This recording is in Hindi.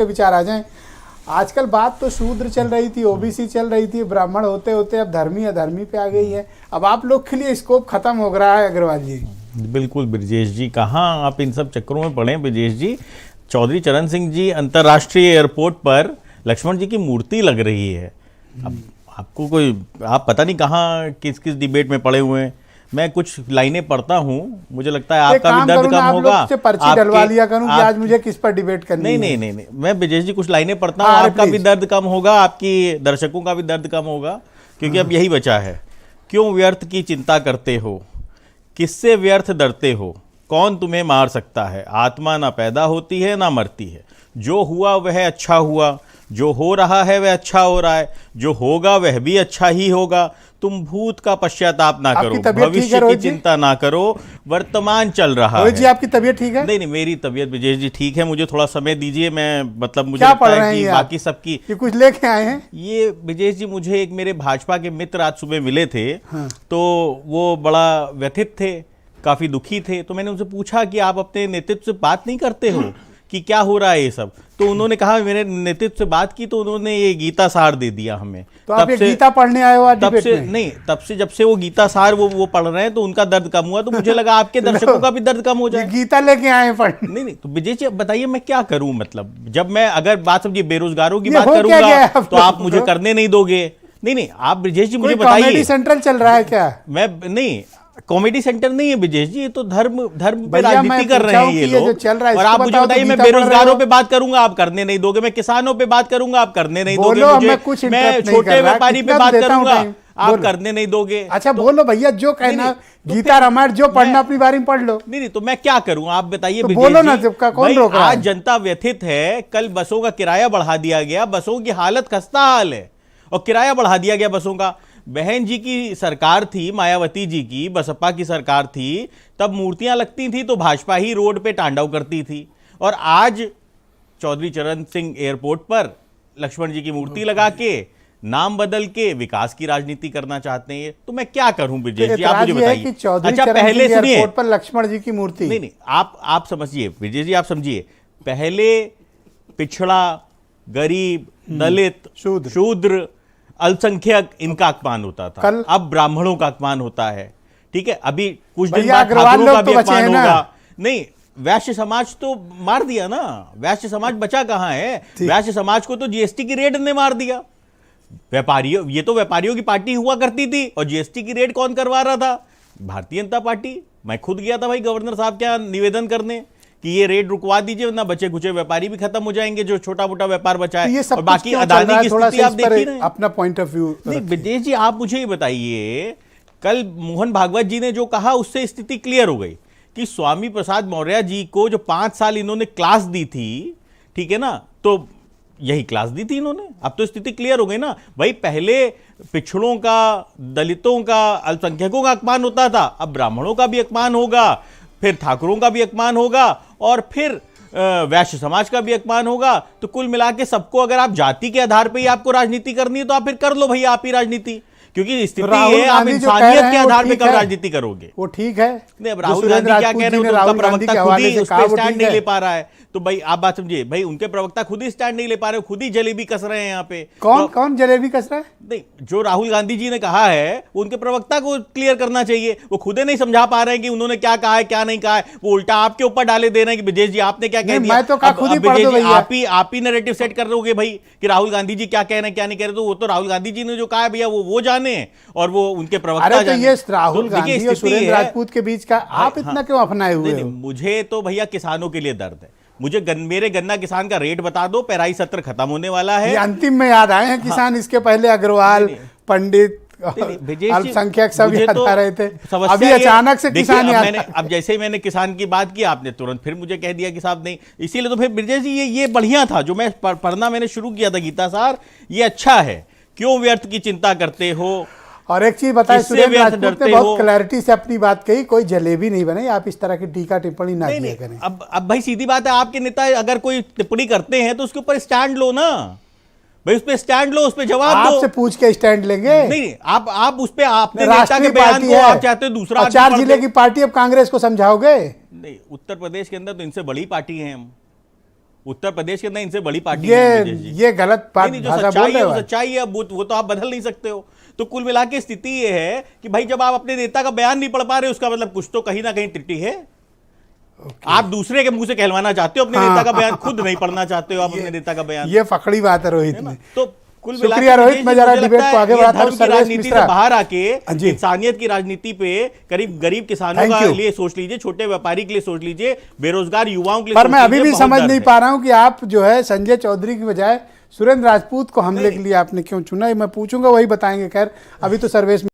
आपके विचार आ जाएं। आजकल बात तो शूद्र चल रही थी, ओबीसी चल रही थी, ब्राह्मण होते होते अब धर्मी अधर्मी पे आ गई है। अब आप लोग के लिए स्कोप खत्म हो रहा है अग्रवाल जी। बिल्कुल ब्रजेश जी, कहाँ आप इन सब चक्करों में पड़े ब्रजेश जी। चौधरी चरण सिंह जी अंतर्राष्ट्रीय एयरपोर्ट पर लक्ष्मण जी की मूर्ति लग रही है। अब आपको कोई, आप पता नहीं कहाँ किस किस डिबेट में पड़े हुए हैं। मैं कुछ लाइनें पढ़ता हूँ, मुझे लगता है आपका भी दर्द कम होगा। पर्ची डलवा लिया करूं कि आज मुझे किस पर डिबेट करनी है। नहीं, मैं ब्रजेश जी कुछ लाइनें पढ़ता हूँ, आपका भी दर्द कम होगा, आपकी दर्शकों का भी दर्द कम होगा, क्योंकि अब यही बचा है। क्यों व्यर्थ की चिंता करते हो, किससे व्यर्थ डरते हो, कौन तुम्हें मार सकता है। आत्मा ना पैदा होती है ना मरती है, जो हुआ वह अच्छा हुआ, जो हो रहा है वह अच्छा हो रहा है, जो होगा वह भी अच्छा ही होगा। तुम भूत का पश्चाताप ना करो, भविष्य की चिंता ना करो, वर्तमान चल रहा है। जी आपकी तबीयत ठीक है? नहीं, मेरी तबीयत ब्रजेश जी ठीक है। मुझे थोड़ा समय दीजिए, मैं मतलब मुझे लगता है कि बाकी सबकी कुछ लेके आए हैं। ये ब्रजेश जी, मुझे एक मेरे भाजपा के मित्र आज सुबह मिले थे। तो वो बड़ा व्यथित थे, काफी दुखी थे। तो मैंने उनसे पूछा कि आप अपने नेतृत्व से बात नहीं करते हो कि क्या हो रहा है ये सब। तो उन्होंने कहा, मेरे नेतृत्व से बात की तो उन्होंने ये गीता सार दे दिया हमें। तो आप ये गीता पढ़ने आए हो? तब से नहीं, तब से जब से वो गीता सार वो पढ़ रहे हैं तो उनका दर्द कम हुआ। तो मुझे लगा आपके दर्शकों का भी दर्द कम हो जाए। गीता लेके आए पढ़ने? नहीं, तो विजय जी बताइए मैं क्या करूं। मतलब जब मैं अगर बात समझिए बेरोजगारों की बात करूंगा तो आप मुझे करने नहीं दोगे। नहीं, आप ब्रजेश जी मुझे बताइए, कॉमेडी सेंट्रल चल रहा है क्या? मैं नहीं, कॉमेडी सेंटर नहीं है ब्रजेश जी, ये तो धर्म पे राजनीति कर रहे हैं ये लोग। चल रहा है और आप मुझे बताइए, मैं बेरोजगारों पे बात करूंगा आप करने नहीं दोगे, मैं किसानों पे बात करूंगा आप करने नहीं दोगे, मैं छोटे व्यापारी पे बात करूंगा आप करने नहीं दोगे। अच्छा बोलो भैया, जो कहना गीता रामायण जो पढ़ना अपनी बारी में पढ़ लो। नहीं, तो मैं क्या करूं आप बताइए। बोलो ना, कौन रोक रहा है? आज जनता व्यथित है, कल बसों का किराया बढ़ा दिया गया, बसों की हालत खस्ता हाल है और किराया बढ़ा दिया गया बसों का। बहन जी की सरकार थी, मायावती जी की, बसपा की सरकार थी, तब मूर्तियां लगती थी तो भाजपा ही रोड पे तांडव करती थी। और आज चौधरी चरण सिंह एयरपोर्ट पर लक्ष्मण जी की मूर्ति लगा के, नाम बदल के विकास की राजनीति करना चाहते हैं। तो मैं क्या करूं विजय जी, आप मुझे बताइए। अच्छा पहले सुनिए, पर लक्ष्मण जी की मूर्ति नहीं, आप समझिए विजय जी, आप समझिए। पहले पिछड़ा, गरीब, दलित, शूद्र, अल्पसंख्यक इनका अपमान होता था, अब ब्राह्मणों का अपमान होता है। ठीक है, अभी कुछ दिन बाद ठाकुरों का भी अपमान होगा। नहीं, वैश्य समाज तो मार दिया ना, वैश्य समाज बचा कहां है? वैश्य समाज को तो जीएसटी की रेड ने मार दिया। व्यापारियों, ये तो व्यापारियों की पार्टी हुआ करती थी और जीएसटी की रेड कौन करवा रहा था? भारतीय जनता पार्टी। मैं खुद गया था भाई गवर्नर साहब क्या निवेदन करने कि ये रेट रुकवा दीजिए, वरना बचे कुचे व्यापारी भी खत्म हो जाएंगे, जो छोटा मोटा व्यापार बचा है। और बाकी अदानी की स्थिति आप देख ही रहे हैं। अपना पॉइंट ऑफ व्यू नहीं विजय जी, आप मुझे ये बताइए, कल मोहन भागवत जी ने जो कहा उससे स्थिति क्लियर हो गई कि स्वामी प्रसाद मौर्य जी को जो 5 साल इन्होंने क्लास दी थी, ठीक है ना, तो यही क्लास दी थी इन्होंने। अब तो स्थिति क्लियर हो गई ना भाई। पहले पिछड़ों का, दलितों का, अल्पसंख्यकों का अपमान होता था, अब ब्राह्मणों का भी अपमान होगा, फिर ठाकुरों का भी अपमान होगा और फिर वैश्य समाज का भी अपमान होगा। तो कुल मिला के सबको, अगर आप जाति के आधार पे ही आपको राजनीति करनी है तो आप फिर कर लो भैया आप ही राजनीति, क्योंकि स्थिति है आप इंसानियत के आधार पे कब राजनीति करोगे? वो ठीक है। नहीं, अब राहुल गांधी क्या कह रहे हैं, उनका प्रवक्ता खुद ही उस पर स्टैंड नहीं ले पा रहा है। तो भाई आप बात समझिए, भाई उनके प्रवक्ता खुद ही स्टैंड नहीं ले पा रहे, खुद ही जलेबी कस रहे हैं यहाँ पे। कौन जलेबी कस रहा है? नहीं, जो राहुल गांधी जी ने कहा है उनके प्रवक्ता को क्लियर करना चाहिए। वो खुद ही नहीं समझा पा रहे हैं कि उन्होंने क्या कहा है क्या नहीं कहा है। वो उल्टा आपके ऊपर डाले दे रहे हैं कि विजय जी आपने क्या कह दिया। मैं तो खुद ही पढ़ दो भैया। आप ही नैरेटिव सेट कर दोगे भाई कि राहुल गांधी जी क्या कह रहे हैं क्या नहीं कह रहे। तो वो तो राहुल गांधी जी ने जो कहा है भैया वो जाने और वो उनके प्रवक्ता जाने। ये राहुल गांधी और सुरेंद्र राजपूत के बीच का आप इतना क्यों अपनाए हुए हो? मुझे तो भैया किसानों के लिए दर्द है। मुझे मेरे गन्ना किसान का रेट बता दो, पेराई सत्र खत्म होने वाला है। ये अंतिम में याद आए हैं किसान। इसके पहले अग्रवाल, पंडित, अल्पसंख्यक सब याद आ रहे थे, अभी अचानक से किसान याद। अब जैसे ही मैंने किसान की बात की आपने तुरंत फिर मुझे कह दिया कि साहब नहीं। इसीलिए तो फिर ब्रजेश जी ये बढ़िया था जो मैं पढ़ना मैंने शुरू किया था गीता सार, ये अच्छा है। क्यों व्यर्थ की चिंता करते हो। और एक चीज बताएं, सुरेंद्र राजपूत ने बहुत क्लैरिटी से अपनी बात कही, कोई जलेबी नहीं बने। आप इस तरह की टीका टिप्पणी ना किया करें। अब भाई सीधी बात है, आपके नेता अगर कोई टिप्पणी करते हैं तो उसके ऊपर स्टैंड लो ना भाई, उस पे स्टैंड लो, उस पे जवाब दो। आपसे पूछ के स्टैंड लेंगे? नहीं, आप उस पे आपने नेता के बयान को आप चाहते हो दूसरा 4 जिले की पार्टी, अब कांग्रेस को समझाओगे? नहीं, उत्तर प्रदेश के अंदर तो इनसे बड़ी पार्टी है हम। उत्तर प्रदेश के अंदर इनसे बड़ी पार्टी नहीं है ब्रिजेश जी। ये गलत बात नहीं, जो भाषा बोल सच्चाई रहे है हो वो आप। सच्चाई है, अब वो तो आप बदल नहीं सकते हो। तो कुल मिला के स्थिति ये है कि भाई जब आप अपने नेता का बयान नहीं पढ़ पा रहे, उसका मतलब कुछ तो कहीं ना कहीं त्रुटि है। आप दूसरे के मुंह से कहलवाना चाहते हो, अपने नेता का बयान खुद नहीं पढ़ना चाहते हो आप अपने नेता का बयान। ये पकड़ी बात है रोहित ने। तो कुल मिला शुक्रिया के रोहित, मैं जरा मुझे डिबेट लगता को है आगे ये बढ़ाता हूं। धर्म की सर्वेश राजनीति से मिश्रा बाहर आके जी। इंसानियत की राजनीति पे गरीब किसानों Thank के you। लिए सोच लीजिए, छोटे व्यापारी के लिए सोच लीजिए, बेरोजगार युवाओं के लिए पर सोच मैं अभी लीजिए, भी बहुत समझ दर्द नहीं है। पा रहा हूं कि आप जो है संजय चौधरी की बजाय सुरेंद्र राजपूत को हमले के लिए आपने क्यों चुना, ये मैं पूछूंगा, वही बताएंगे। खैर अभी तो सर्वेश